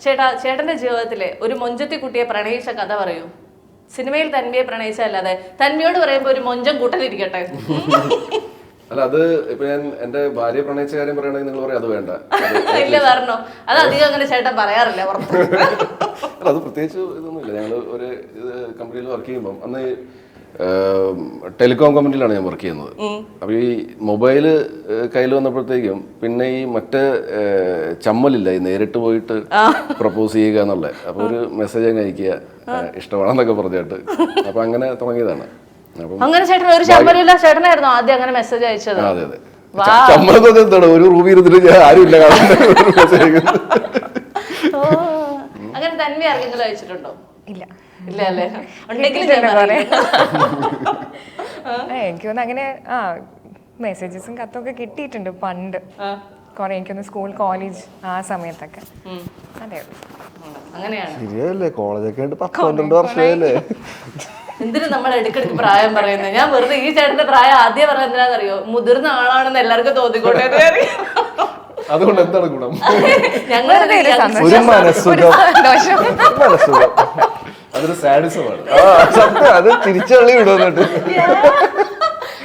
ചേട്ടന്റെ ജീവിതത്തിലെ ഒരു മൊഞ്ചത്തി കുട്ടിയെ പ്രണയിച്ച കഥ പറയൂ. സിനിമയിൽ തന്വിയെ പ്രണയിച്ചല്ലാതെ തന്വിയോട് പറയുമ്പോ ഒരു മൊഞ്ചം കൂട്ടലിരിക്കട്ടെ. അല്ല, അത് ഇപ്പൊ ഞാൻ എന്റെ ഭാര്യ പ്രണയിച്ച കാര്യം പറയണെങ്കിൽ നിങ്ങൾ പറയാം അത് വേണ്ട. ഇല്ല പറഞ്ഞോ, അത് അധികം അങ്ങനെ ചേട്ടൻ പറയാറില്ല. അല്ല, അത് പ്രത്യേകിച്ച് ഇതൊന്നുമില്ല. ഞങ്ങൾ ഒരു കമ്പനിയിൽ വർക്ക് ചെയ്യുമ്പം അന്ന് ടെലികോം കമ്പനിയിലാണ് ഞാൻ വർക്ക് ചെയ്യുന്നത്. അപ്പൊ ഈ മൊബൈല് കയ്യിൽ വന്നപ്പോഴത്തേക്കും പിന്നെ ഈ മറ്റേ ചമ്മലില്ല, ഈ നേരിട്ട് പോയിട്ട് പ്രപ്പോസ് ചെയ്യുക എന്നുള്ളത്. അപ്പൊ ഒരു മെസ്സേജ് അങ്ങ് അയക്കുക, ഇഷ്ടമാണെന്നൊക്കെ പറഞ്ഞിട്ട്. അപ്പൊ അങ്ങനെ തുടങ്ങിയതാണ്. അങ്ങനെ ചേട്ടൻ ഒരു ചമ്മലില്ല, ചേട്ടനായിരുന്നു ആദ്യം അങ്ങനെ മെസ്സേജ് അയച്ചത്? അതെ അതെ. ചമ്മലൊക്കെ എന്താണ്, ഒരു റൂമിൽ ഇരുന്നിട്ട് ആരുമില്ല അങ്ങനെ തന്വി ആർക്കെങ്കിലും അയച്ചിട്ടുണ്ടോ? ഇല്ല ഇല്ല അല്ലേ? എനിക്ക് തോന്നുന്നു അങ്ങനെ മെസ്സേജസും കത്തൊക്കെ കിട്ടിയിട്ടുണ്ട് പണ്ട് കുറെ. എനിക്കൊന്ന് സ്കൂൾ കോളേജ് ആ സമയത്തൊക്കെ. അതെ, അങ്ങനെയാണ്. ശരിയല്ലേ, കോളേജൊക്കെ ആയിട്ട് 12 വർഷമല്ലേ. എന്തിനു നമ്മൾ ഇടയ്ക്കിടയ്ക്ക് പ്രായം പറയുന്നത്? ഞാൻ വെറുതെ ഈ ചേട്ടന്റെ പ്രായം ആദ്യം പറഞ്ഞ എന്തിനാണെന്നറിയോ? മുതിർന്ന ആളാണെന്ന് എല്ലാവർക്കും തോന്നിക്കോട്ടെ. അതുകൊണ്ട് എന്താണ് ഗുണം? ഒരു മനസ്സുഖം. അതൊരു സാഡിസമാണ്. സത്യം, അത് തിരിച്ചള്ളി വിടുന്നിട്ട്.